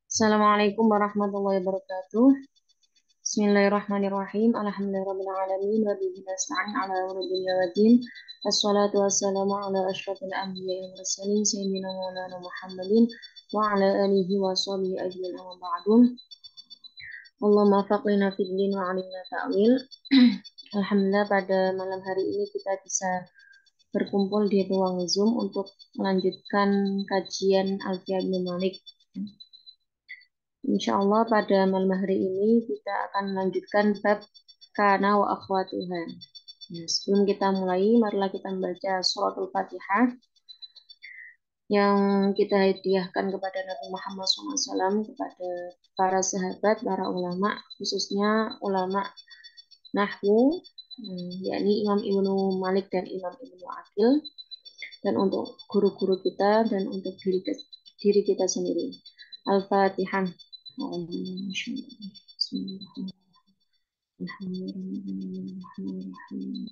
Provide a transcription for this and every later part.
Assalamualaikum warahmatullahi wabarakatuh. Bismillahirrahmanirrahim. Alhamdulillahirabbil alamin wa bihi nasta'in ala umuri dunya waddin. Wassalatu wassalamu ala asyrofil anbiya'i wal mursalin sayyidina Maulana Muhammadin wa ala alihi wa sahbihi ajmain amma ba'du. Allahumma faqihna fid din wa 'allimna ta'wil. Alhamdulillah pada malam hari ini kita bisa berkumpul di ruang Zoom untuk melanjutkan kajian Alfiah bin Malik. Insya Allah pada malam hari ini kita akan melanjutkan bab kana wa akhwatuha. Nah, sebelum kita mulai, marilah kita membaca suratul Fatihah yang kita hadiahkan kepada Nabi Muhammad SAW, kepada para sahabat, para ulama, khususnya ulama Nahwu, yakni Imam Ibnu Malik dan Imam Ibnu Aqil, dan untuk guru-guru kita dan untuk diri kita sendiri. Al-Fatihah. Bismillahirrahmanirrahim.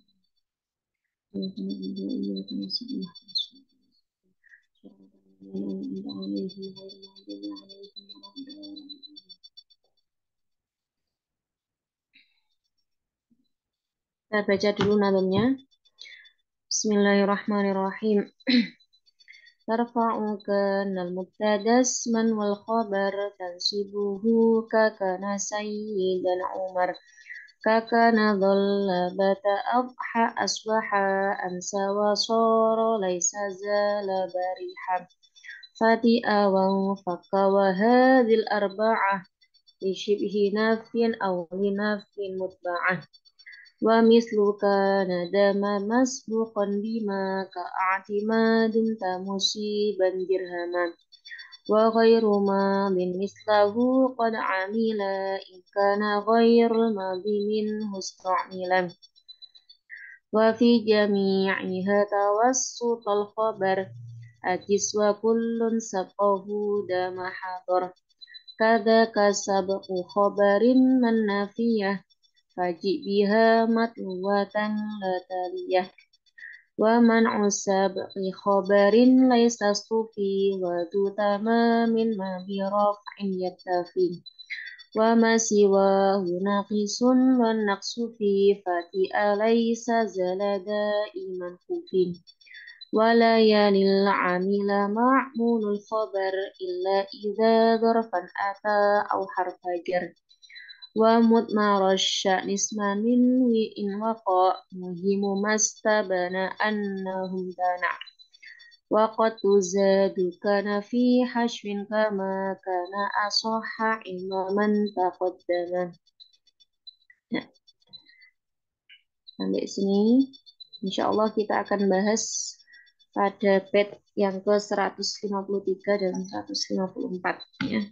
Kita baca dulu nazamnya. Bismillahirrahmanirrahim. Tarfa'u kanal mubtada isman wal khabar tansibuhu kakana sayyidan Umar kakana dhalla bata adha asbaha amsa wa sara laysa zala bariha fati'a wa fakka wa hadhil arba'ah li shibhi nafin aw li nafin mutba'ah wa mislu kana dama masbuqan bima ka'atimadin tamusiban dirhaman wa ghairu madin mislahu qad amila in kana ghairul madhi minhu ista'milan wa fi jami'iha tawassut al-khabar ajis wa kullun sabqahu dama hadar kada kasabqu khabarin man nafiyah faji biha matluwatan la taliyah wa man'u sabqi khabarin laysa stufi wa du tamamin ma bi raf'in yaktafi wa ma siwa naqisun wa naqsu fi fati alaysa zalada iman kufin wa la yanil amila ma'mulul khabar illa idza zarfan ata aw harfa jar wa mutmarasya nisman min wi in waqa muhimu mastabana annahum dana wa qad tuzadu kana fi hashwin kama kana asahha imaman taqaddama. Nah, sampai sini insya Allah kita akan bahas pada bed yang ke 153 dan 154 ya.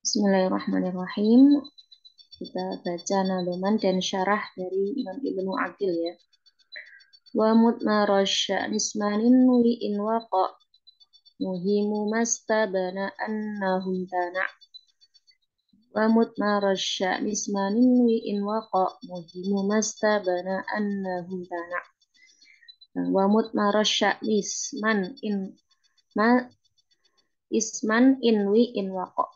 Bismillahirrahmanirrahim. Kita baca nadoman dan syarah dari Imam Ibnu Aqil ya. Wa mutmarasya nismanin wi in waqa muhimu mastabana annahum tana wa mutmarasya nismanin wi in waqa muhimu mastabana annahum tana wa mutmarasya nisman in ma isman in wi in waqa.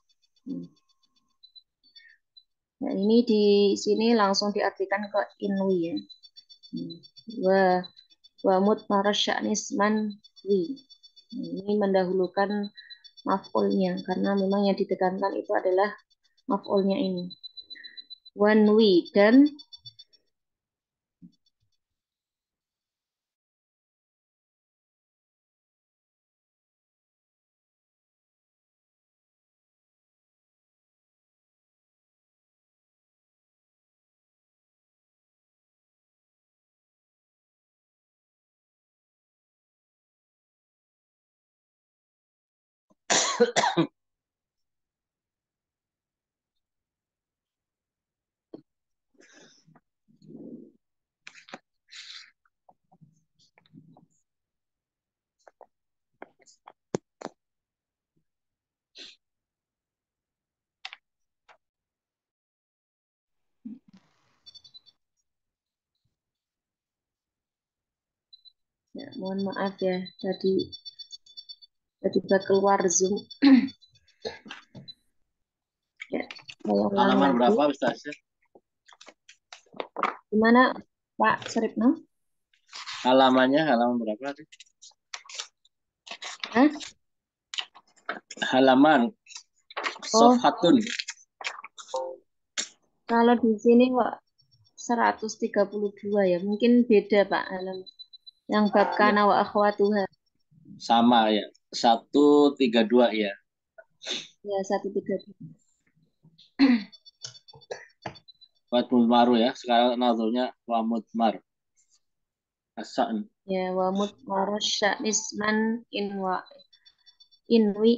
Nah, ini di sini langsung diartikan ke inwi ya. Wa wa mutmarasya nisman wi. Ini mendahulukan maf'ulnya karena memang yang ditekankan itu adalah maf'ulnya ini. Wanwi dan Ya, mohon maaf ya, jadi tiba-tiba keluar Zoom. Ya, saya ulang Halaman lagi. berapa Ustaz? Gimana Pak Suripno? Halamannya halaman berapa? Hah? Halaman Oh, Sofhatun. kalau di sini Pak 132 ya, mungkin beda Pak halaman. Yang bab Ya, kana wa akhwatuha. sama ya. 132 ya. Ya, 132. Buat mudmaru ya. Sekarang nazarnya wa mudmar. Asan. Ya, wa mutmarasya isman inwi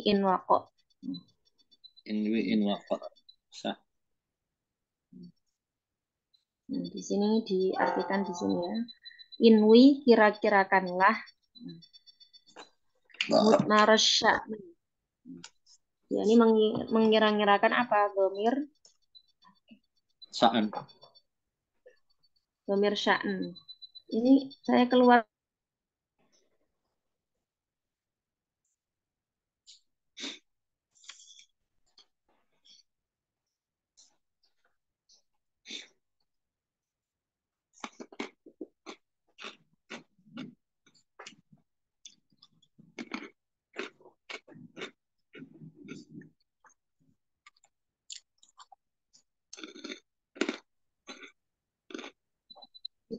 in waqo. Inwi in waqa. Sah. Nah, di sini diartikan di sini ya. Inwi kira-kirakanlah mutmarasya. Ya, ini mengira-ngirakan apa? Sa'an. Domir sya'n. Ini saya keluar.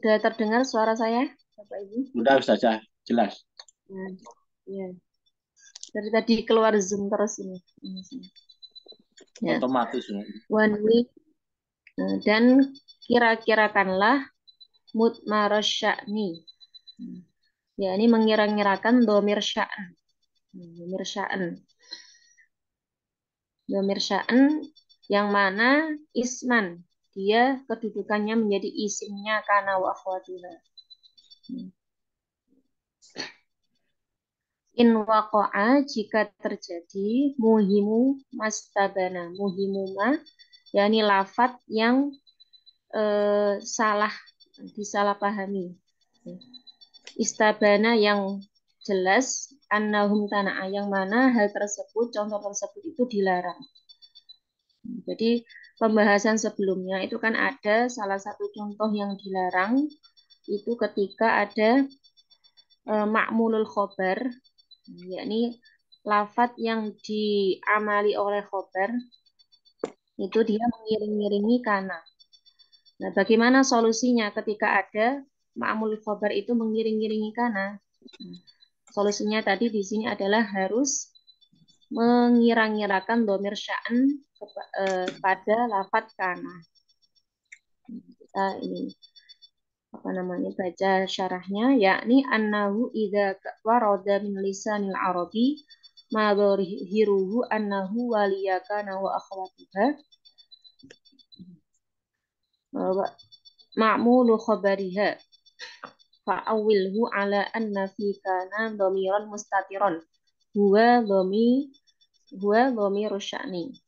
Sudah terdengar suara saya, Bapak Ibu? Udah saja jelas. Nah, ya. Dari tadi keluar Zoom terus ini. Ya. Otomatis. One week. Nah, dan kira-kirakanlah mutmarasya'ni. Ya, ini mengira-ngirakan domir sya'an. Domir sya'an. Domir sya'an yang mana isman. Dia kedudukannya menjadi isimnya kana wa akhwatuha. In waqa'a jika terjadi muhimu mastabana. Muhimu ma, yakni lafat yang salah disalahpahami. Istabana yang jelas annahum tana'a yang mana hal tersebut, contoh tersebut itu dilarang. Jadi pembahasan sebelumnya itu kan ada salah satu contoh yang dilarang itu ketika ada ma'mulul khobar, yakni lafat yang diamali oleh khobar itu dia mengiring-iringi kana. Nah, bagaimana solusinya ketika ada ma'mul khobar itu mengiring-iringi kana? Nah, solusinya tadi di sini adalah harus mengira-ngirakan domir sya'an pada lafat kana. Kita ini apa namanya baca syarahnya, yakni annahu idza warada min lisanil arabi ma dhahiruhu annahu waliyakana wa akhwatuha ma'mulu khabariha fa'awilhu ala anna fi kana dhamiran mustatiron huwa dhami huwa dhamiru sya'ni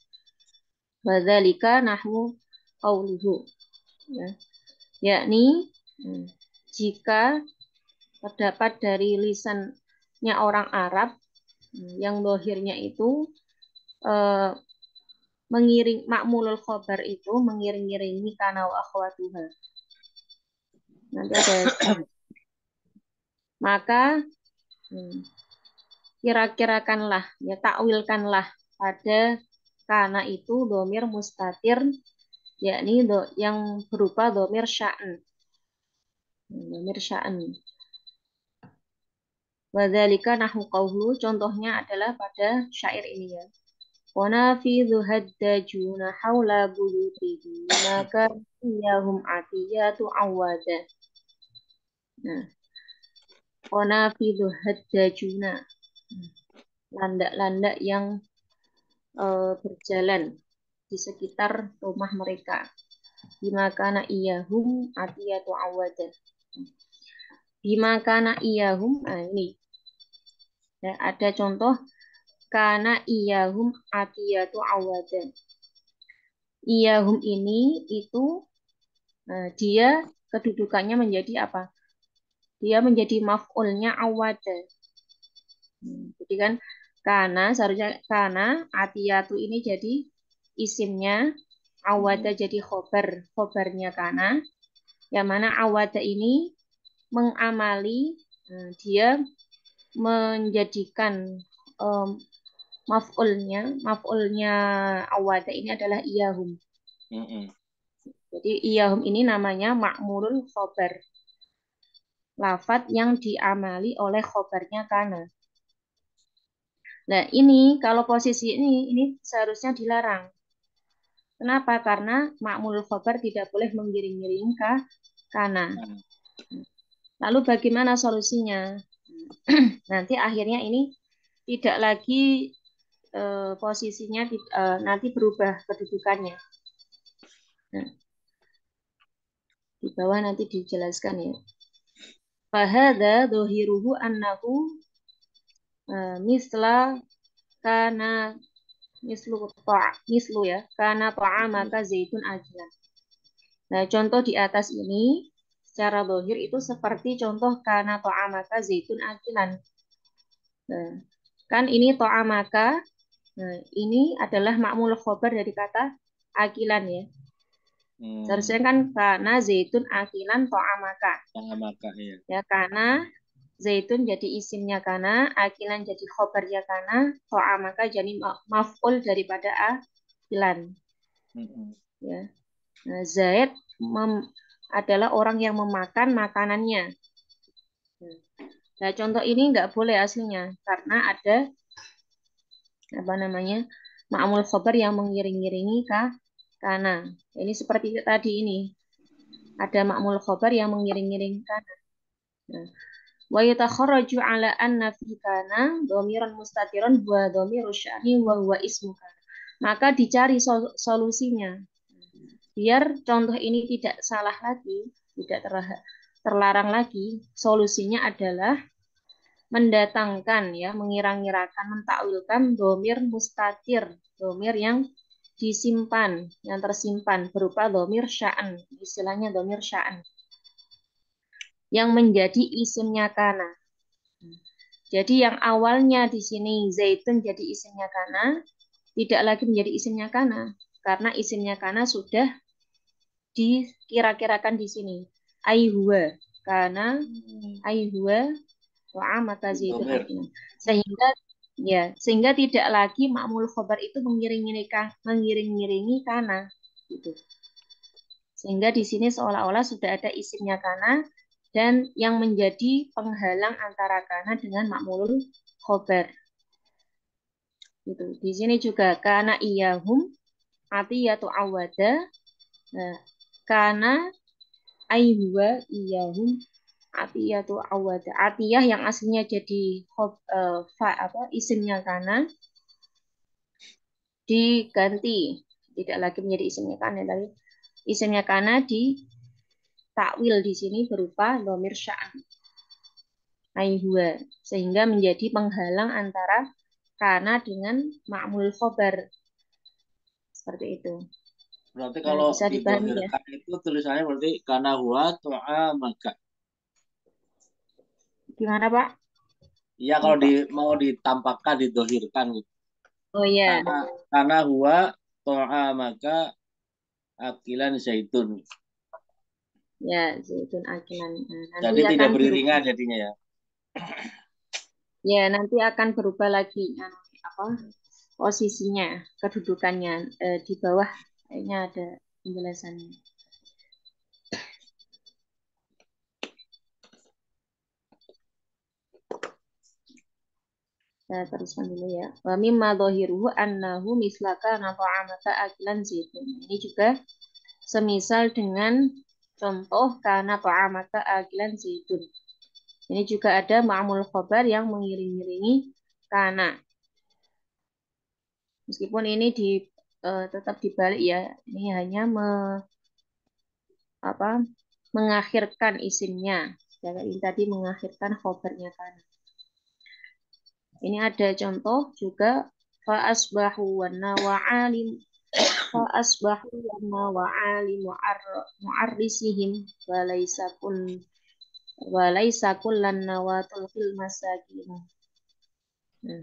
wa dzalika nahwu qauluhu, ya. Yakni jika terdapat dari lisannya orang Arab yang dohirnya itu eh, mengiring makmulul khobar itu mengiring-iringi kana wa akhwatuha. Nanti ada maka kira-kirakanlah, ya takwilkanlah pada kana itu domir mustatir, yakni yang berupa domir sya'an. Domir sya'an. Wadzalika nahu qawlu, contohnya adalah pada syair ini ya. Wanafidhu haddajuna hawla buyutihi maka iyahum atiyatu awada. Nah, wanafidhu haddajuna. landak-landak yang berjalan di sekitar rumah mereka. Bima kana iyahum atiyatu awada. Bima kana iyahum, nah ini ya, ada contoh kana iyahum atiyatu awada. Iyahum ini itu dia kedudukannya menjadi apa? Dia menjadi maf'ulnya awada. Jadi kan karena seharusnya karena atiyatu ini jadi isimnya, awada jadi khobarnya karena yang mana awada ini mengamali, dia menjadikan um, maf'ulnya awada ini adalah iyahum. Jadi iyahum ini namanya ma'murul khobar, lafat yang diamali oleh khobarnya kana. Nah, ini kalau posisi ini seharusnya dilarang. Kenapa? Karena ma'mul khobar tidak boleh menggiring-giring ke kana. Lalu bagaimana solusinya? Nanti akhirnya ini tidak lagi posisinya nanti berubah kedudukannya. Nah, di bawah nanti dijelaskan ya. Fahada dohiruhu annahu misla kana mislu ya kana maka zaitun ajilan. Nah, contoh di atas ini secara dohir itu seperti contoh kana maka zaitun ajilan. Nah, kan ini maka, nah, ini adalah makmul khobar dari kata akilan ya. Seharusnya kan karena zaitun akilan maka. Iya. Ya, karena zaitun jadi isimnya kana, akilan jadi khobarnya kana, maka jadi maf'ul daripada akilan. Ya. Nah, Zaid adalah orang yang memakan makanannya. Nah, contoh ini nggak boleh aslinya karena ada apa namanya ma'mul khobar yang mengiring-iringi kana. Ini seperti tadi ini ada ma'mul khobar yang mengiring-iringi kana. Nah, wa yatakharraju ala anna fi kana dhamiran mustatiran wa dhamiru sya'ni wa huwa ismu kana. Maka dicari solusinya biar contoh ini tidak salah lagi, tidak terlarang lagi. Solusinya adalah mendatangkan ya, mengira-ngirakan, mentakwilkan domir mustatir, domir yang disimpan, yang tersimpan berupa domir sya'an, istilahnya domir sya'an, yang menjadi isimnya kana. Jadi yang awalnya di sini zaitun jadi isimnya kana, tidak lagi menjadi isimnya kana, karena isimnya kana sudah dikira-kirakan di sini. Aihuwa, karena aihuwa maka zaitun akinan. Sehingga tidak lagi ma'mul khobar itu mengiring-iringi kana gitu. Sehingga di sini seolah-olah sudah ada isimnya kana dan yang menjadi penghalang antara kana dengan ma'mul khobar. Gitu. Di sini juga kana iyahum atiyatu awada. Nah, kana aihuwa iyahum atiyah tuh awada. Atiyah yang aslinya jadi isimnya kana diganti, tidak lagi menjadi isimnya kana, tapi isimnya kana di takwil di sini berupa dhamir sya'an aihuwa, sehingga menjadi penghalang antara kana dengan ma'mul khobar seperti itu. Berarti kalau bisa dipahami ya. didohirkan itu tulisannya berarti karena huwa maka. Gimana Pak? Iya kalau mau ditampakkan didohirkan gitu. Oh iya. Karena huwa maka akilan zaitun. Ya, zaitun akilan. Nah, nanti Jadi tidak akan beriringan jadinya ya. Ya, nanti akan berubah lagi apa posisinya, kedudukannya di bawah kayaknya ada penjelasannya. Saya teruskan dulu ya. Wa mimma dhahiruhu annahu mislaka nata'amaka akilan zaitun. Ini juga semisal dengan contoh kana ta'amaka akilan zaitun. Ini juga ada ma'mul khobar yang mengiring-iringi kana. Meskipun ini tetap dibalik ya. Ini hanya mengakhirkan isimnya. Sedangkan ini tadi mengakhirkan khobarnya kan. Ini ada contoh juga fa'asbahu wa alim fa'asbahu wa alim mu'arrisihim wa laisa kullan nawatul fil masakin. Nah,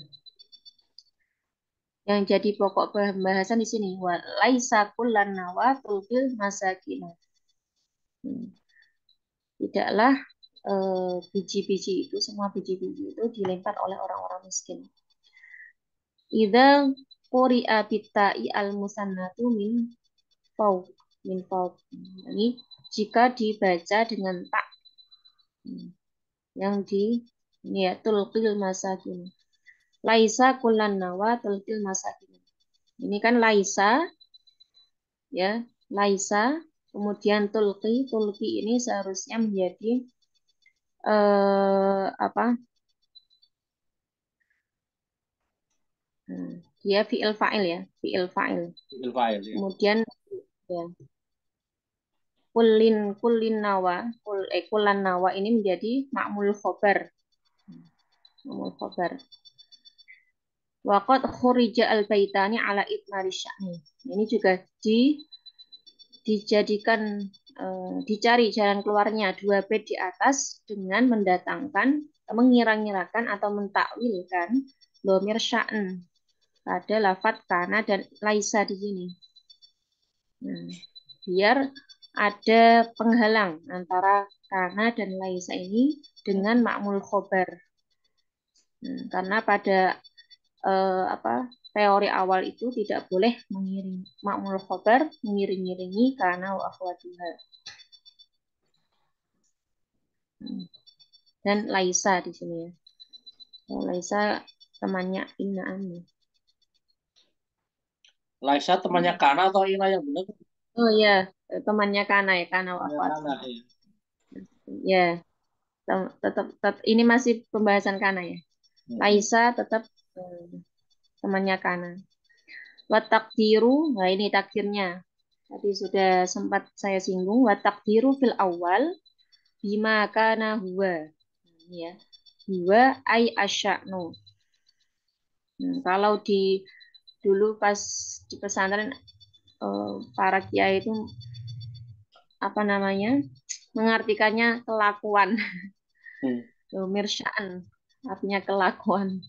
yang jadi pokok pembahasan di sini wa laisa kullan nawatul fil masakin. Tidaklah biji-biji itu, semua biji-biji itu dilempar oleh orang-orang miskin. Idza quri'a bitta'i al-musannatu fauq min fauq. Ini jika dibaca dengan tak yang di ini ya tulqil masakin. Laisa kullan nawa tulqil masakin. Ini kan laisa ya, laisa kemudian tulqi ini seharusnya menjadi apa? Dia fi'il fa'il ya, fi'il fa'il. Fi'il fa'il ya. Kemudian ya, kullin nawa, kullan nawa ini menjadi ma'mul khobar. Ma'mul khobar. Waqad khurija al-baitani ala itmari sya'ni. Ini juga dijadikan dicari jalan keluarnya dua bait di atas dengan mendatangkan, mengira-ngirakan atau mentakwilkan dhamir sya'n pada lafadz kana dan laisa di sini. Nah, biar ada penghalang antara kana dan laisa ini dengan ma'mul khobar. Karena pada teori awal itu tidak boleh mengiring ma'mul khobar mengiring-iringi kana wa akhwatuha. Dan laisa di sini ya. Laisa temannya inna ani. Laisa temannya Kana atau Ina yang benar? Oh ya, temannya kana ya, kana wa Temannya Kana akhwatuha. ya. Ya, tetap ini masih pembahasan kana ya. Laisa tetap temannya kana. Wa takdiru, nah ini takdirnya. Tadi sudah sempat saya singgung. Wa takdiru fil awal bima kana huwa. Ya. Huwa ay asya'nu. Kalau dulu pas di pesantren para kiai itu apa namanya? Mengartikannya kelakuan. Mirsya'an artinya kelakuan.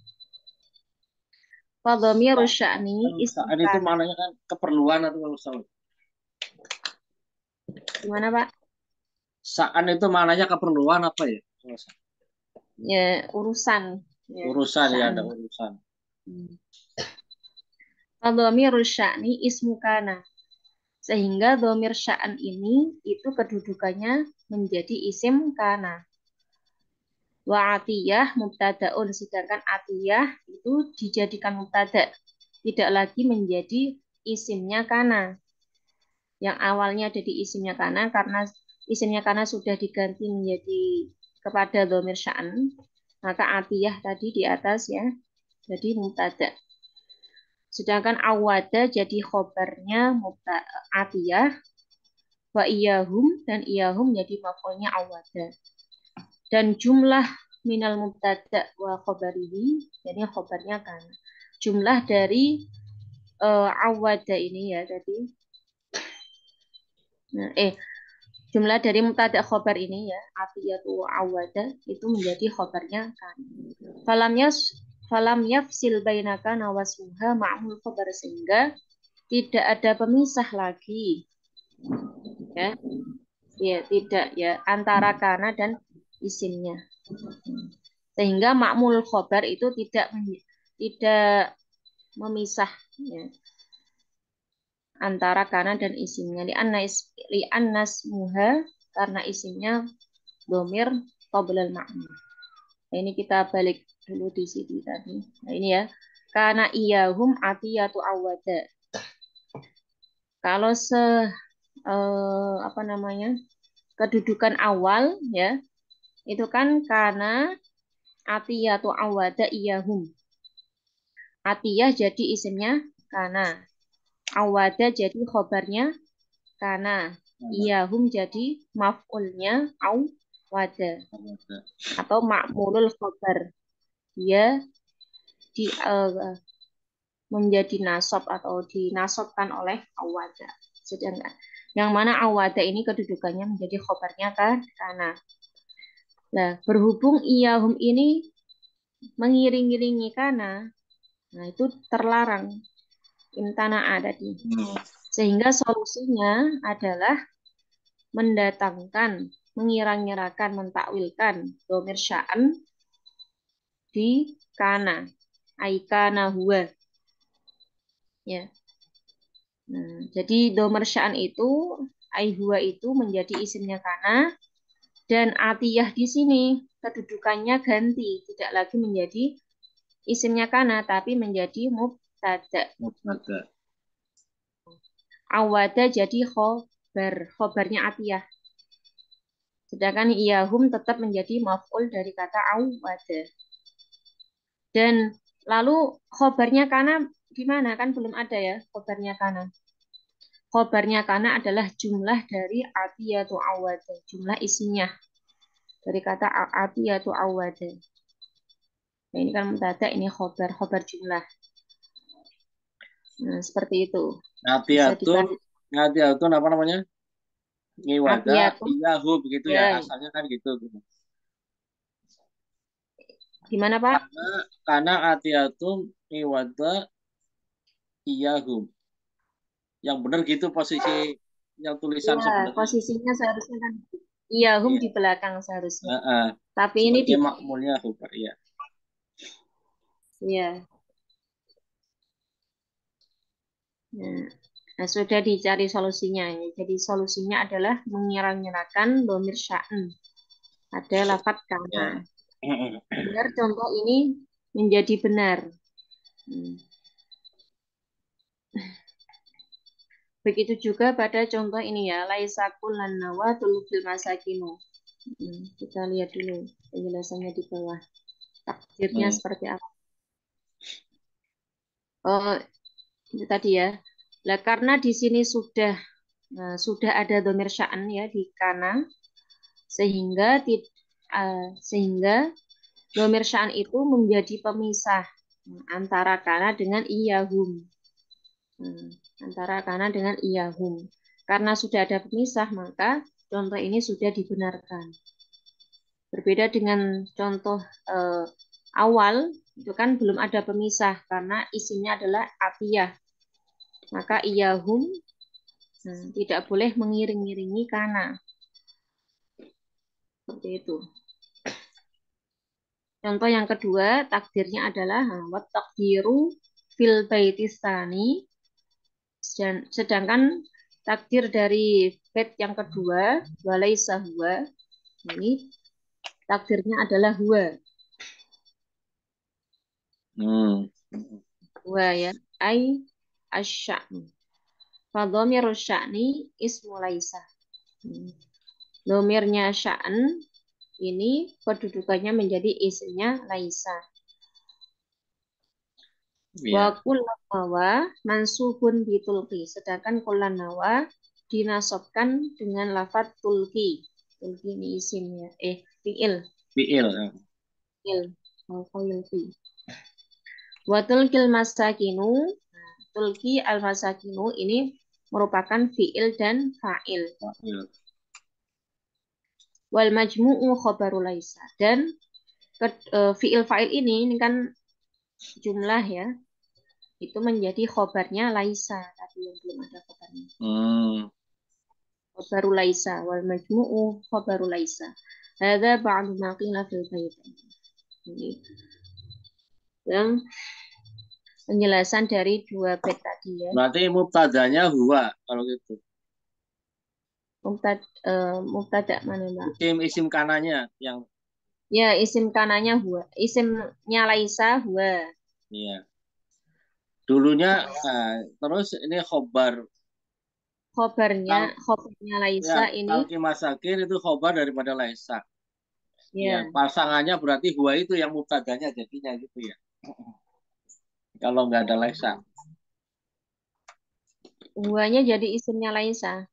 Fadhamiru sya'ni ismu Sa'an itu kana. maknanya kan keperluan atau usaha. Gimana, Pak? Sa'an itu maknanya keperluan apa ya? Ya, urusan. Ya, Urusan ya, sya'an. ada urusan. Fadhamiru sya'ni ismu kana. Sehingga dhamir sya'an ini itu kedudukannya menjadi isim kana. Wa atiyah mubtadaun, sedangkan atiyah itu dijadikan mubtada, tidak lagi menjadi isimnya kana. Yang awalnya jadi isimnya kana karena isimnya kana sudah diganti menjadi kepada dhamir sya'an, maka atiyah tadi di atas ya jadi mubtada. Sedangkan awada jadi khobarnya atiyah, wa iyahum dan iyahum jadi maf'ulnya awada. Dan jumlah minal mubtada wa khobarihi, jadi khobarnya kan. Jumlah dari awada ini ya tadi. Nah, jumlah dari mubtada khobar ini ya, atiyatu awada itu menjadi khobarnya kan. Falam yafsil bainaka nawasuha ma'mul khobar, sehingga tidak ada pemisah lagi ya. Ya, tidak ya antara kana dan isimnya. Sehingga ma'mul khobar itu tidak memisah ya, antara kana dan isimnya. Li'annas muha, karena isimnya domir qoblal ma'mul. Nah, ini kita balik dulu di sini tadi. Nah, ini ya. Kana iyahum atiyatu awada. Kalau apa namanya? Kedudukan awal ya, itu kan kana atiyatu awada iyahum. Atiyah jadi isimnya kana. Awada jadi khobarnya kana. Iyahum jadi maf'ulnya awada. Atau ma'mulul khobar. Dia di, menjadi nasab atau dinasobkan oleh awada. Sedangkan yang mana awada ini kedudukannya menjadi khobarnya kan kana. Nah, berhubung iyahum ini mengiring-iringi kana, nah itu terlarang imtana'a tadi. Sehingga solusinya adalah mendatangkan, mengira-ngirakan, mentakwilkan domir sya'an di kana. Aikana huwa. Ya. Nah, jadi domir sya'an itu, huwa itu menjadi isimnya kana, dan atiyah di sini kedudukannya ganti, tidak lagi menjadi isimnya kana, tapi menjadi mubtada. Awada jadi khobarnya atiyah. Sedangkan iyahum tetap menjadi maf'ul dari kata awada. Dan lalu khobarnya kana gimana? Kan belum ada ya khobarnya kana. Khobarnya kana adalah jumlah dari atiyatu awada. Jumlah isinya dari kata atiyatu awada. Nah, ini kan mubtada, ini khobar jumlah. Nah, seperti itu. Atiyatun apa namanya? Ngiwada, iyahu begitu ya. Asalnya kan gitu. Gimana Pak? Karena atiyatun ngiwada iyahu. Yang benar gitu posisi yang tulisan sebenarnya. Posisinya seharusnya kan iyahum di belakang seharusnya. Tapi sebagai ini di makmulnya khobar ya. Iya. Nah, sudah dicari solusinya. Jadi solusinya adalah mengira-ngirakan domir sya'an. Ada lafadz kana. Biar contoh ini menjadi benar. Begitu juga pada contoh ini ya. Laisa kullan nawatul fil masakinu. Kita lihat dulu penjelasannya di bawah. Takdirnya seperti apa. Oh, itu tadi ya. Nah, karena di sini sudah ada domir sya'an ya di kanan, sehingga domir sya'an itu menjadi pemisah antara kana dengan iyahum. Antara kana dengan iyahum. Karena sudah ada pemisah, maka contoh ini sudah dibenarkan. Berbeda dengan contoh awal, itu kan belum ada pemisah karena isinya adalah atiyah. Maka iyahum tidak boleh mengiring-iringi kana. Seperti itu. Contoh yang kedua, takdirnya adalah wat takdiru fil baitisani. Sedangkan takdir dari bait yang kedua, walaisa huwa, ini takdirnya adalah huwa. Huwa ya, ai asy-sya'nu. Fadhamiru sya'ni ismu laisa. Domirnya sya'an ini kedudukannya menjadi isimnya laisa. Wa kullan nawa mansubun bitulqi. Sedangkan kullan nawa dinasobkan dengan lafadz tulqi. Tulqi ini isimnya. Fi'il. Fi'il. Wa tulqil masakinu. Tulqi al-masakinu ini merupakan fi'il dan fa'il. Wal majmu'u khobaru laisa. Dan fi'il fa'il ini kan jumlah ya. Itu menjadi khobarnya laisa. Tapi yang belum ada khobarnya. Khobaru laisa. Wal majmu'u khobaru laisa. Hadza ba'du ma qila fil bait. Ini yang penjelasan dari dua bait tadi ya. Berarti mubtadanya huwa kalau gitu. Mubtada mana Mbak? Isim kananya yang ya isim kananya huwa. Isimnya laisa huwa. Iya. Dulunya terus ini khobarnya laisa ini. Talqi masakin itu khobar daripada laisa. Ya. Pasangannya berarti huwa itu yang mubtadanya jadinya gitu ya. Kalau nggak ada laisa. Huanya jadi isimnya Laisa.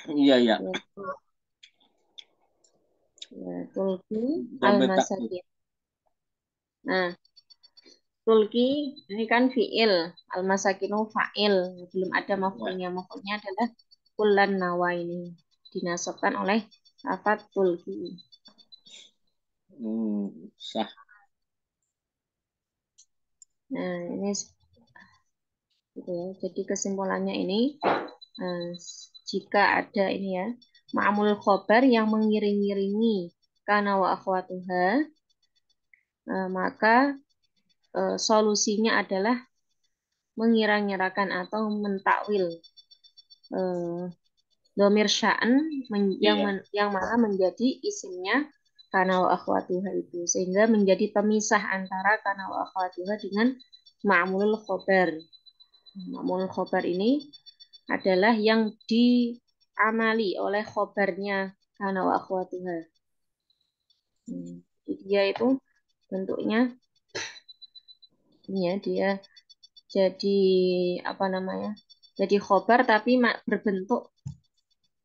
Iya, iya. Ya, tulki al-masakin. Nah, tulki ini kan fiil, al-masakinu fa'il, belum ada maf'ulnya. Maf'ulnya adalah kullan nawa ini dinasabkan oleh lafaz tulki. Sah. Nah, ini gitu ya. Jadi kesimpulannya ini jika ada ini ya, ma'mul khobar yang mengiring-iringi kana wa akhwatuha, maka solusinya adalah mengira-ngirakan atau mentakwil domir sya'an yang mana menjadi isimnya kana wa akhwatuha itu, sehingga menjadi pemisah antara kana wa akhwatuha dengan ma'mul khobar. Ma'mul khobar ini adalah yang diamali oleh khobarnya kana wa akhwatuha. Dia itu bentuknya ini ya, dia jadi apa namanya? Jadi khobar tapi berbentuk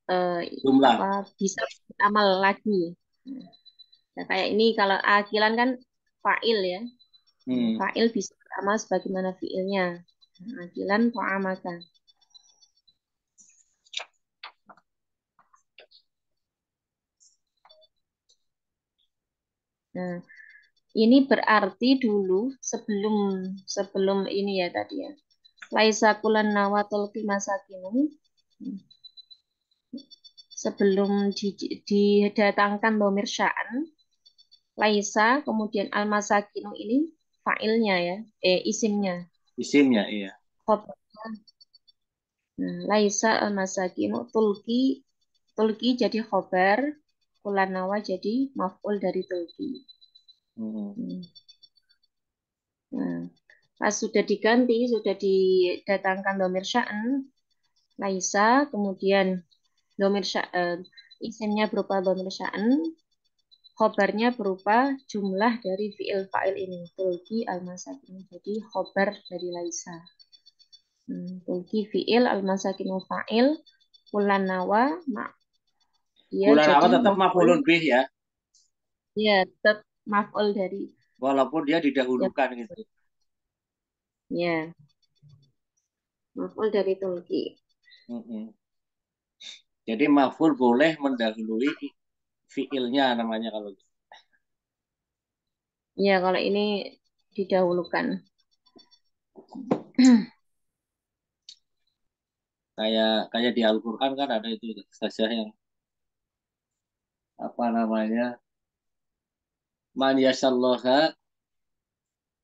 apa bisa amal lagi. Nah, kayak ini kalau akilan kan fa'il ya. Fa'il bisa beramal sebagaimana fi'ilnya. Akilan fa'amaka. Nah, ini berarti dulu sebelum sebelum ini ya tadi ya. Laisa kulan nawatul masakinum. Sebelum didatangkan domir sya'an, laisa kemudian al masakinu ini fa'ilnya ya, isimnya. Isimnya iya. Nah, laisa al masakinu tulki jadi khobar, kulan nawa jadi maf'ul dari tulki. Nah, pas sudah diganti, sudah didatangkan domir sya'an, laisa, kemudian domir sya'an, isimnya berupa domir sya'an, khobarnya berupa jumlah dari fi'il fa'il ini, tulki al-masakin, jadi khobar dari laisa. Tulki fi'il al-masakin fa'il, kulan nawa, dia Kulan nawa jadi tetap maf'ulun bih ya. Ya, tetap maf'ul dari. Walaupun dia didahulukan gitu. Ya, maf'ul dari tulki. Jadi maf'ul boleh mendahului fiilnya namanya kalau gitu. Ya, kalau ini didahulukan. Kayak di Al-Qur'an kan ada itu saja yang apa namanya? Man yasallaha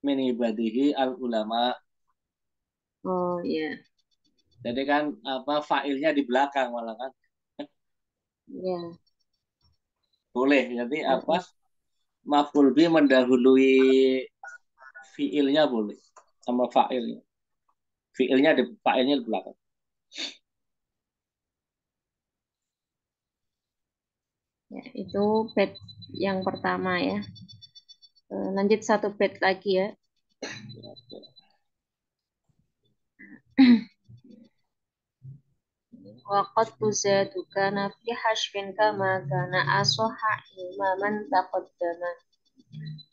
min ibadihi al-ulama. Oh, ya. Jadi kan apa fa'ilnya di belakang malah kan. Ya. Boleh. Jadi apa? Maf'ul bi mendahului fiilnya boleh sama fa'ilnya. Fa'ilnya di belakang. Ya, itu bed yang pertama ya. Lanjut satu bed lagi ya. Waqad tuzadu kana fi hashfin kama kana asoha imaman taqaddama.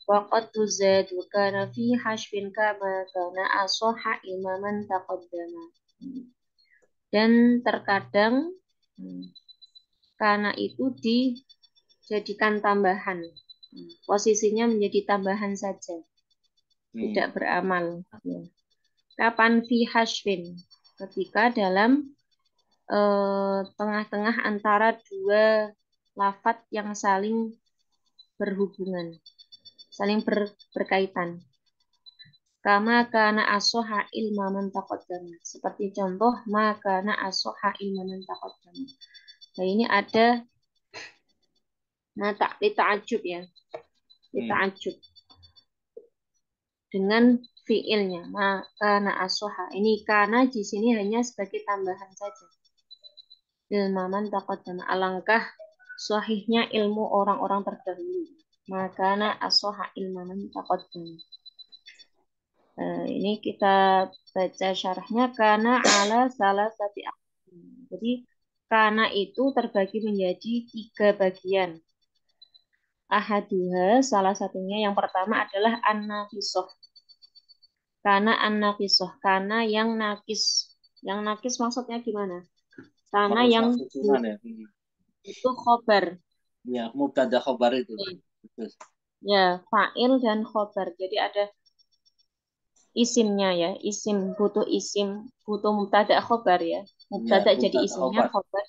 Waqad tuzadu kana fi hashfin kama kana asoha imaman taqaddama. Dan terkadang karena itu dijadikan tambahan. Posisinya menjadi tambahan saja. Tidak beramal. Kapan fi hashfin? Ketika dalam tengah-tengah antara dua lafat yang saling berhubungan, saling berkaitan. Kama kana asoha ilmaman taqaddama. Seperti contoh, maka kana asoha ilmaman taqaddama. Nah, ini ada ta'ajub ya. Ta'ajub. Dengan fiilnya, maka asoha. Ini karena di sini hanya sebagai tambahan saja. Ilmaman taqaddama. Alangkah sahihnya ilmu orang-orang terdahulu. makana as-soha ilman taqaddam. Ini kita baca syarahnya karena ala salah satu. Jadi karena itu terbagi menjadi 3 bagian. Ahaduha salah satunya yang pertama adalah an-naqisoh. Karena an-naqisoh, karena yang nakis. Yang nakis maksudnya gimana? Karena yang ya. itu khobar. Ya, mubtada khobar itu. Ya, fa'il dan khobar. Jadi ada isimnya ya, isim, butuh mubtada khobar ya. Mubtada ya, jadi isimnya, khobar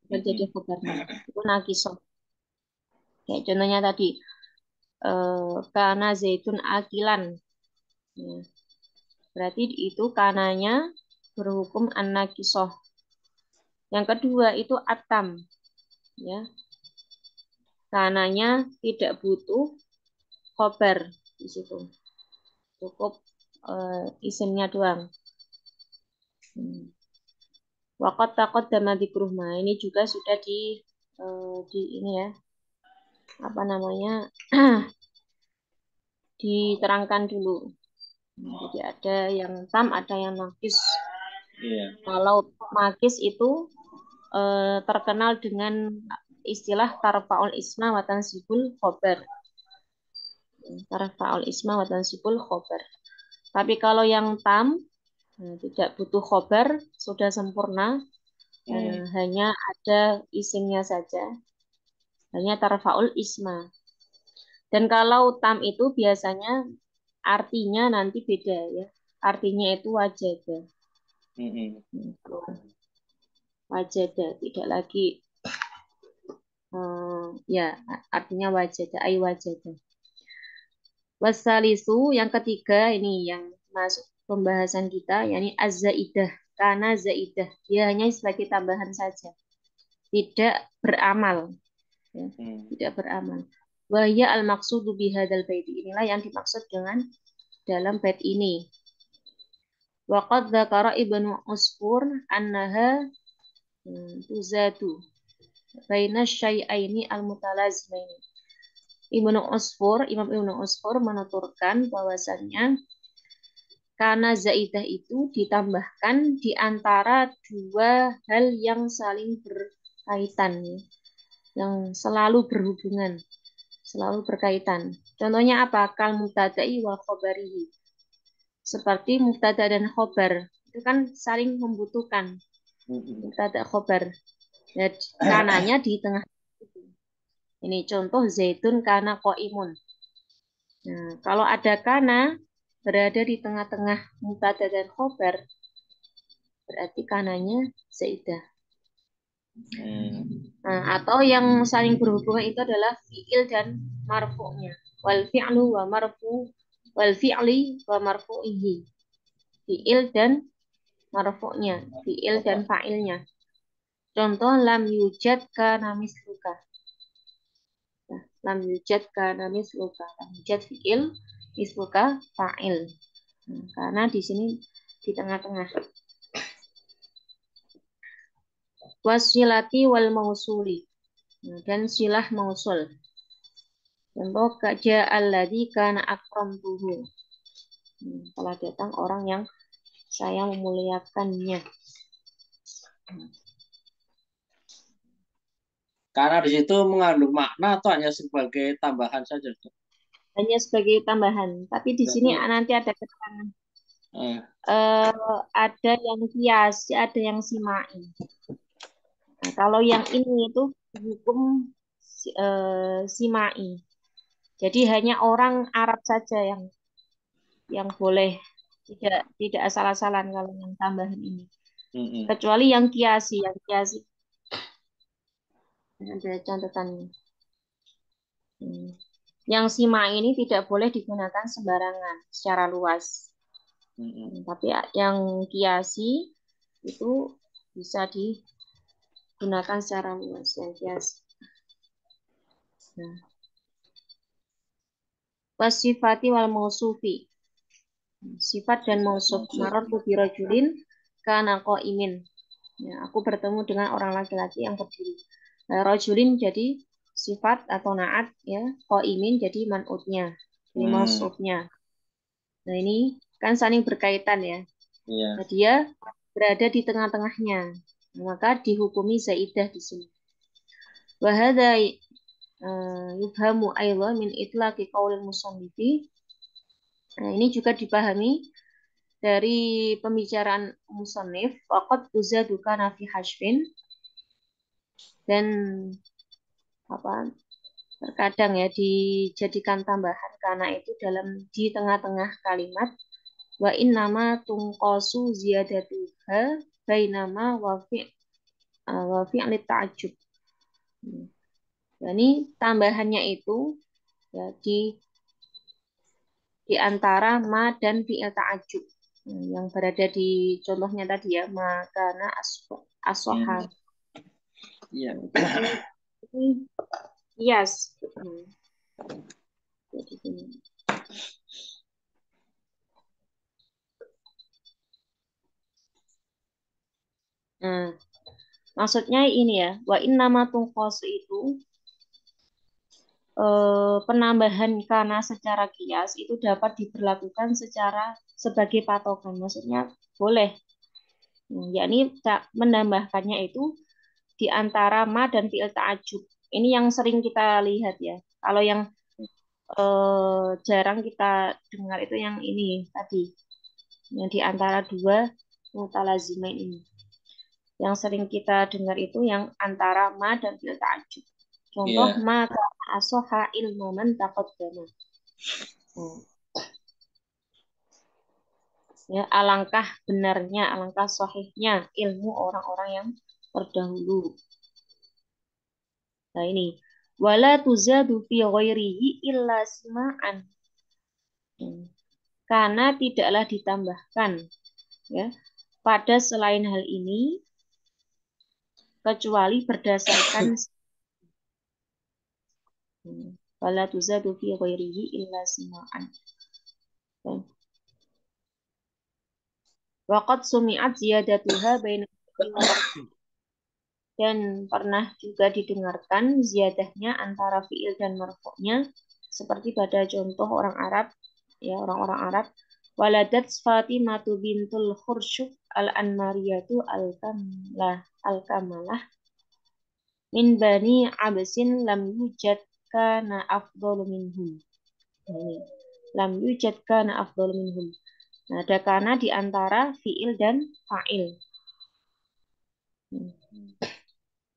jadi khobarnya. Itu naqisoh. Ya, contohnya tadi karena zaitun akilan. Ya. Berarti itu kananya berhukum an-naqisoh. Yang kedua itu atam. Ya. Kananya tidak butuh khobar di situ. Cukup isimnya doang. Waqat taqaddama dzikruh. Ini juga sudah di ini ya. Apa namanya? Diterangkan dulu. Jadi ada yang tam, ada yang nakis. Yeah. Kalau nakis itu terkenal dengan istilah tarfa'ul isma wa tansibul khobar. Tarfa'ul isma wa tansibul khobar. Tapi kalau yang tam tidak butuh khobar, sudah sempurna, hanya ada isimnya saja, hanya tarfa'ul isma. Dan kalau tam itu biasanya artinya nanti beda ya, artinya itu wajada. Wajada, tidak lagi ya artinya wajada, ay wajada. Wasalisu yang ketiga ini yang masuk pembahasan kita, yakni az-zaidah. Karena zaidah dia hanya sebagai tambahan saja, tidak beramal, ya, tidak beramal. Wahya al-maqsudu bihadal bait, inilah yang dimaksud dengan dalam bait ini. Waqad dzakara Ibnu Usfur annaha tuzatu baina syai'aini al-mutalazimaini. Imam Ibnu Usfur menuturkan bahwasannya karena zaidah itu ditambahkan di antara 2 hal yang saling berkaitan, yang selalu berhubungan, selalu berkaitan. Contohnya apa? Kal mubtada'i wa khobarihi. Seperti mubtada dan khobar. Itu kan saling membutuhkan. Mubtada khobar. Dan kananya di tengah. Ini contoh zaitun kana qaimun. Nah, kalau ada kana berada di tengah-tengah mubtada dan khobar, berarti kananya zaidah. Nah, atau yang saling berhubungan itu adalah fi'il dan marfu'nya. Wal fi'lu wa marfu wal fi'li wa marfu'ihi. Fi'il dan marfu'nya, fi'il dan fa'ilnya. Contoh lam yujad kana misluka. Nah, lam yujad kana misluka. Lam yujad fi'il, misluka fa'il. Nah, karena di sini di tengah-tengah. Wasilati wal mausuli. Nah, dan silah mausul. Contoh kaja alladzi kana akramtuhu. Telah datang orang yang saya memuliakannya. Karena di situ mengandung makna atau hanya sebagai tambahan saja? Hanya sebagai tambahan. Tapi di sini nanti ada keterangan. Ada yang kiasi, ada yang simai. Nah, kalau yang ini itu hukum simai. Jadi hanya orang Arab saja yang boleh, tidak asal-asalan kalau yang tambahan ini. Kecuali yang kiasi ada catatannya. Yang simai ini tidak boleh digunakan sembarangan secara luas. Tapi yang kiasi itu bisa digunakan secara luas, yang kiasi. Nah. Wasifati wal mausufi. Sifat dan mausuf. Marartu bi rajulin kana qaimin. Ya, aku bertemu dengan orang laki-laki yang berdiri. Rajulin jadi sifat atau naat ya, qaimin jadi man'utnya, jadi mausufnya. Nah, ini kan saling berkaitan ya. Iya. Nah, dia berada di tengah-tengahnya. Nah, maka dihukumi zaidah di sini. Wa hadza yufhamu aidan min itlaqi qaulil musannifi. Nah, ini juga dipahami dari pembicaraan musannif waqad tuzadu kana fi hashfin, dan apa terkadang ya dijadikan tambahan karena itu dalam di tengah-tengah kalimat wa in nama tungkosu ziyadatuha bainama wa fi'li ta'ajjub. Ini tambahannya itu ya di antara ma dan fi'il ta'ajjub yang berada di contohnya tadi ya makana asoha. Iya. Ini yes. Jadi ini. Nah, maksudnya ini ya, wa in nama tungkos itu penambahan karena secara kias itu dapat diberlakukan secara sebagai patokan. Maksudnya boleh. Yakni menambahkannya itu di antara ma dan fi'il ta'ajub. Ini yang sering kita lihat ya. Kalau yang jarang kita dengar itu yang ini tadi. Yang di antara dua mutalazimain ini. Yang sering kita dengar itu yang antara ma dan fi'il ta'ajub. Contoh ma kana asoha ilmu man taqaddama. Ya, alangkah benarnya, alangkah sahihnya ilmu orang-orang yang terdahulu. Nah ini, wala tuzadu fi ghairihi illa sima'an. Karena tidaklah ditambahkan ya pada selain hal ini kecuali berdasarkan wala tuzadu fi ghairihi illa sima'an. Waqad sumi'at ziyadatuha baina dan pernah juga didengarkan ziyadahnya antara fiil dan marfu'nya seperti pada contoh orang Arab ya, orang-orang Arab waladat Fatimatu bintul Khursyuk al-Anmariyatu al-Kamalah min bani Absin lam yujad kana afdalu minhum. Ini lam yujad kana afdalu minhum. Nah, ada kana di antara fiil dan fa'il.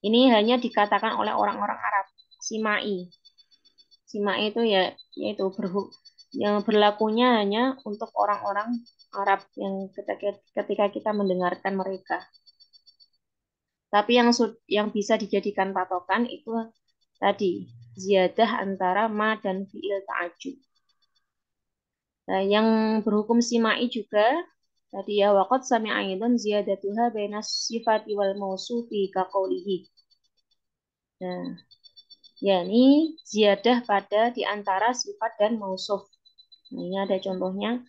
Ini hanya dikatakan oleh orang-orang Arab. Simai. Simai itu ya yaitu yang berlakunya hanya untuk orang-orang Arab yang ketika kita mendengarkan mereka. Tapi yang bisa dijadikan patokan itu tadi ziyadah antara ma dan fiil ta'ajub. Nah, yang berhukum simai juga tadi ya waqad sami'a aidan ziyadatuha baina sifati wal mausufi kaqaulihi. Nah, yakni ziyadah pada di antara sifat dan mausuf. Nah, ini ada contohnya.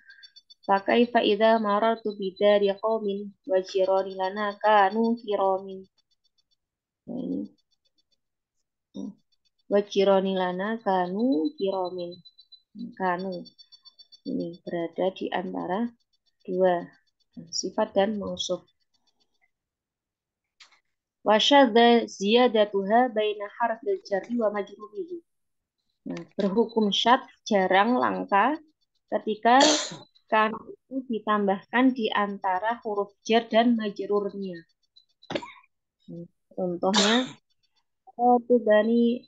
Pakai faida marartu bidari qaumin wa jirani lana kanu kiramin. Nah, ini. Wa jirani lana kanu kiramin. Kanu. Ini berada di antara dua sifat dan mausuf. Wa syadza ziyadatuha baina harfil jarri wa majrurihi. Nah, berhukum syad jarang langka ketika kan itu ditambahkan di antara huruf jar dan majrurnya. Contohnya saratu bani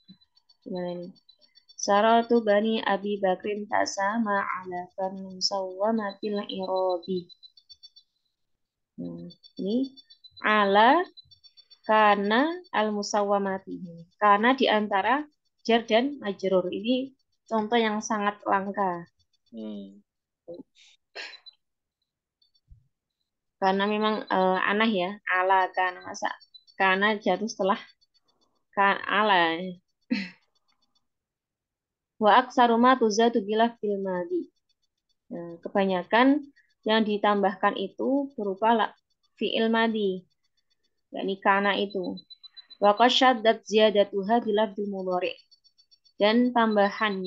gimana ini? Saratu bani Abi Bakrin tasama ala kan musawwamatil irabi. Ini ala karena al musawwamati. Karena di antara jar dan majrur ini contoh yang sangat langka. Karena memang aneh ya ala karena masa karena jatuh setelah ala. Wa aksaru ma tuzadu bila fil madhi. Nah, kebanyakan yang ditambahkan itu berupa fi'il madhi, yakni kana itu. Wa qad syaddat ziyadatuha bilafdil mudhari. Dan tambahan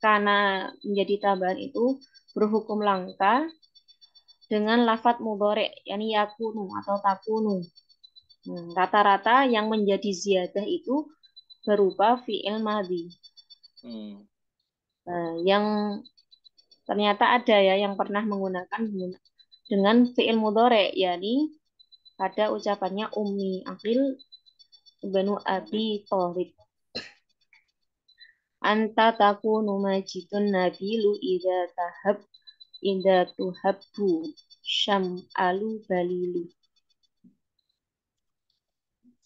karena menjadi tambahan itu berhukum langka dengan lafadz mudhari, yakni yakunu atau takunu. Rata-rata yang menjadi ziyadah itu berupa fi'il madhi. Yang ternyata ada ya yang pernah menggunakan dengan fi'il mudhari, yakni pada ucapannya Ummi Aqil banu Abi Thalib. Anta takunu majidun nabilu idza tuhabbu syam'alu balilu.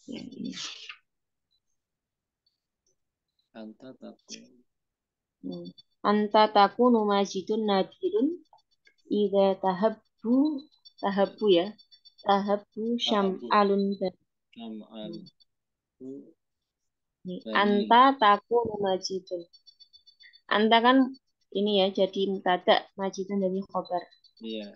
Ya, ini. Anta takunu majidun nabilun idza tahabbu ya. Tahabbu syam'alun balilu. Anta takunu majidun. Anta kan ini ya jadi mubtada, majidun dari khobar. Iya.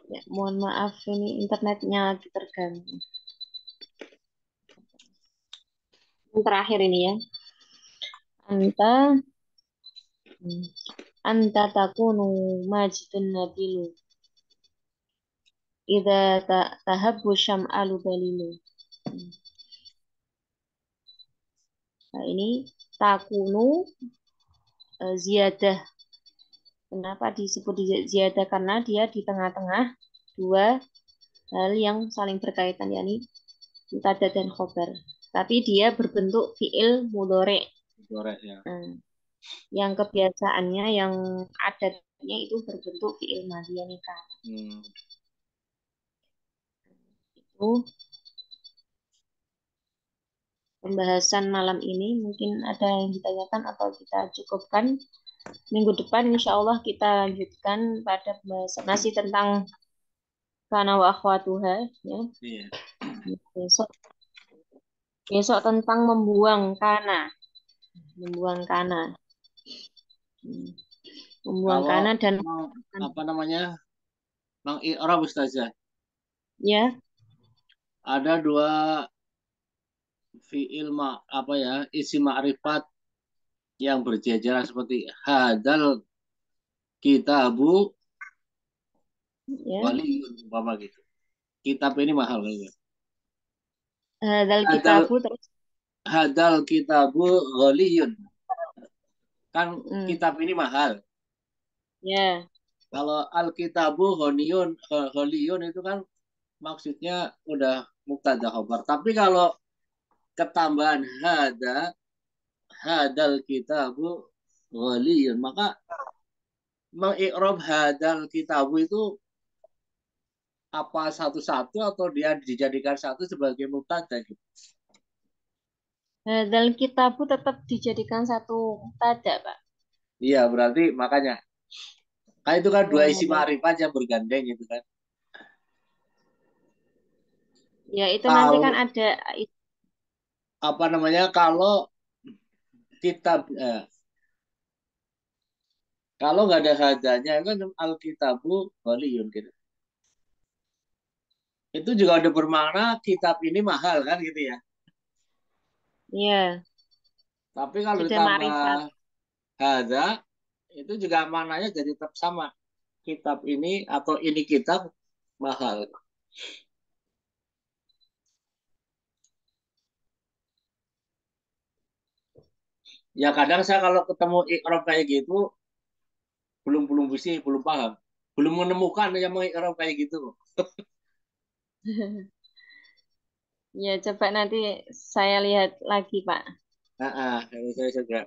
Ya, mohon maaf ini internetnya lagi terganggu. Yang terakhir ini ya. Anta takunu majidun nabilu idza tahabbu syam'alu balilu. Nah, ini takunu ziyadah. Kenapa disebut ziyadah? Karena dia di tengah-tengah dua hal yang saling berkaitan, yakni mubtada dan khobar. Tapi dia berbentuk fi'il mudhari. Ya. Yang kebiasaannya, yang adatnya itu berbentuk fi'il madhi, yakni kan. Itu pembahasan malam ini. Mungkin ada yang ditanyakan atau kita cukupkan. Minggu depan insya Allah kita lanjutkan pada pembahasan masih tentang kana wa akhwatuha ya. Iya. Besok tentang membuang kana. Membuang kana. Membuang Kalau kana dan apa namanya? Meng-i'rab Ustazah. Ya. Ada dua fi'il isi ma'rifat yang berjajaran seperti hadal kitabu waliyun umpama gitu. Kitab ini mahal gitu. Hadal kitabu waliyun. Kan kitab ini mahal. Ya. Kalau al-kitabu ghaliyun itu kan maksudnya udah mubtada khabar. Tapi kalau ketambahan hadal kitabu ghaliyun, maka mengi'rab hadal kitabu itu apa satu-satu atau dia dijadikan satu sebagai mubtada gitu. Hadal kitabu tetap dijadikan satu mubtada, Pak. Iya, berarti makanya kan itu kan dua isi ma'rifat yang bergandeng gitu kan. Ya, itu nanti kan ada apa namanya kalau kitab kalau nggak ada hadanya kan al-kitabu waliyun gitu. Itu juga udah bermakna kitab ini mahal kan gitu ya. Iya. Tapi kalau ditambah hada itu juga maknanya jadi tetap sama. Kitab ini atau ini kitab mahal. Ya kadang saya kalau ketemu ikrob kayak gitu belum paham, belum menemukan yang mengikrab kayak gitu. Ya, coba nanti saya lihat lagi, Pak. Ini saya juga.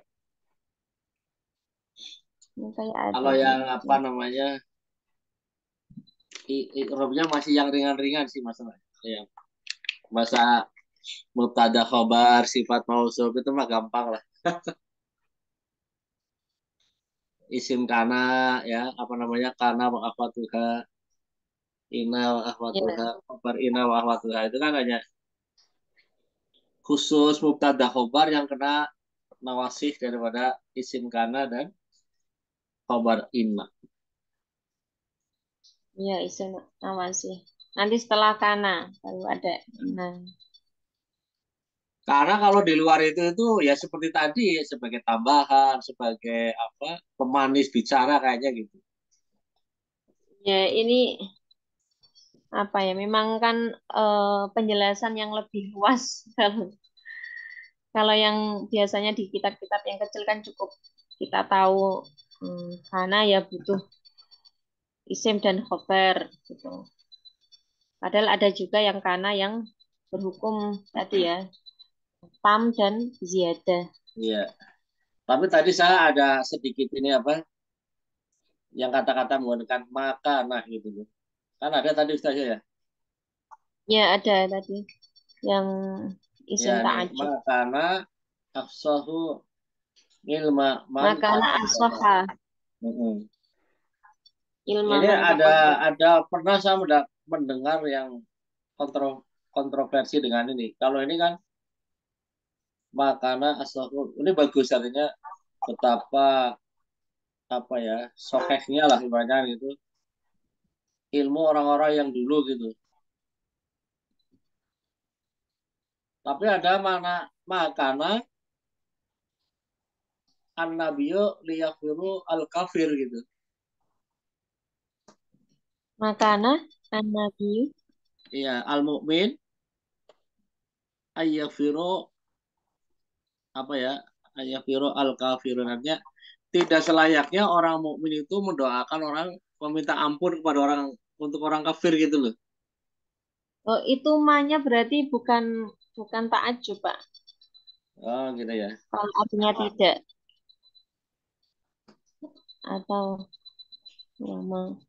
Ini kayak ada Kalau yang ini. apa namanya, i'rabnya masih yang ringan-ringan sih masalah. Ya, masa mubtada khobar sifat mausuf itu mah gampang lah. Isim kana ya apa namanya kana wa akhwatuha ina wa akhwatuha Ya, khobar ina wa akhwatuha itu kan hanya khusus mubtada khobar yang kena nawasih daripada isim kana dan khobar ina. ya isu nama sih. Nanti setelah kana baru ada. Nah, Karena kalau di luar itu ya seperti tadi sebagai tambahan, sebagai apa pemanis bicara kayaknya gitu. ya ini apa ya? Memang kan penjelasan yang lebih luas kalau kalau yang biasanya di kitab-kitab yang kecil kan cukup kita tahu kana ya butuh isim dan khobar gitu. Padahal ada juga yang kana yang berhukum tadi ya, tam dan ziyadah. Iya. Tapi tadi saya ada sedikit ini apa yang kata-kata menggunakan makana gitu loh. Kan ada tadi Ustaz ya. Ya ada tadi yang Ya isim nih ta'ajub. makana afsahu ilma man Makana taqaddama. asoha Mm-mm. ilma Ini ada mantakot. ada pernah saya mendengar yang kontroversi dengan ini. Kalau ini kan makana afsahu ini bagus artinya betapa apa ya sokehnya lah ibaratnya gitu ilmu orang-orang yang dulu gitu. Tapi ada mana makana an nabiyyu liyafiru al kafir gitu. Makana an-nabi Iya, al mukmin ayyafiru apa ya? Ayyafiru al kafirun artinya tidak selayaknya orang mukmin itu mendoakan orang meminta ampun kepada orang untuk orang kafir gitu loh. oh, itu manya berarti bukan bukan ta'ajub, Pak. Oh gitu ya. Kalau artinya tidak atau lama.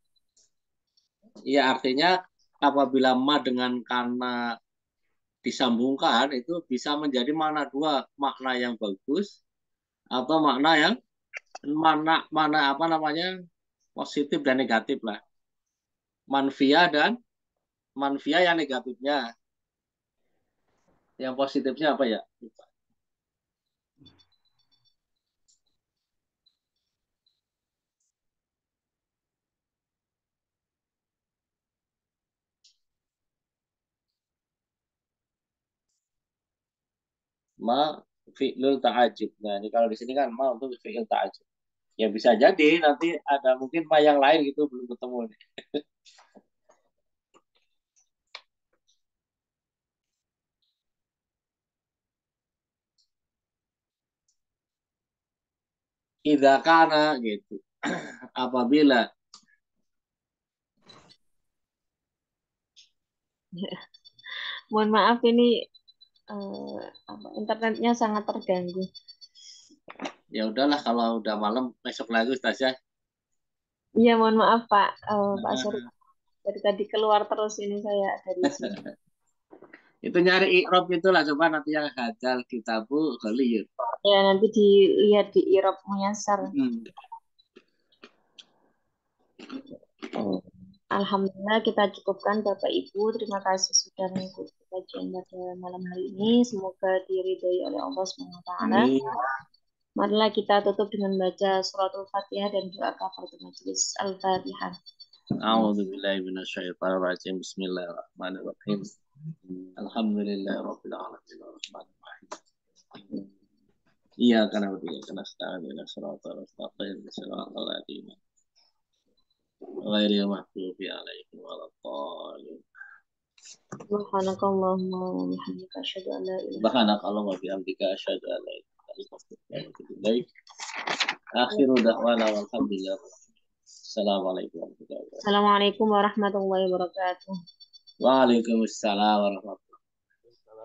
Iya artinya apabila ma dengan kana disambungkan itu bisa menjadi mana dua makna yang bagus atau makna yang mana mana apa namanya positif dan negatif lah. Manfia dan manfia yang negatifnya. Yang positifnya apa ya? Ma fi'lul ta'ajub. Nah, ini kalau di sini kan ma untuk fi'il ta'ajub. Ya bisa jadi nanti ada mungkin ma yang lain gitu belum ketemu nih. Idza kana gitu. Apabila Mohon maaf ini internetnya sangat terganggu. ya udahlah kalau udah malam besok lagi Ustaz ya. Iya, mohon maaf Pak, Pak Suri. Nah, Dari tadi keluar terus ini saya dari sini. itu nyari i'rab itulah coba nanti yang hadzal kitabu ghaliyun. Ya, nanti dilihat di Irob Muyasar. Hmm. Oh, Alhamdulillah kita cukupkan Bapak Ibu. Terima kasih sudah mengikuti kajian pada malam hari ini. Semoga diridhoi oleh Allah SWT. Amin. Marilah kita tutup dengan baca suratul Fatihah dan doa kafaratul majelis Al-Fatihah. A'udzu billahi minasyaitonir rajim. Bismillahirrahmanirrahim. Alhamdulillahirabbil alamin. Arrahmanir rahim. Iyyaka na'budu wa iyyaka nasta'in. Ihdinas siratal mustaqim. Siratal ladzina ghairil maghdubi 'alaihim waladdallin. Subhanakallahumma wa bihamdika asyhadu an la ilaha Subhanakallahumma wa bihamdika asyhadu an la ilaha illa anta astaghfiruka wa atubu ilaik. illa Akhiru anta. da'wana walhamdulillah. Assalamualaikum warahmatullahi wabarakatuh. Assalamualaikum warahmatullahi wabarakatuh. Waalaikumsalam warahmatullahi wabarakatuh.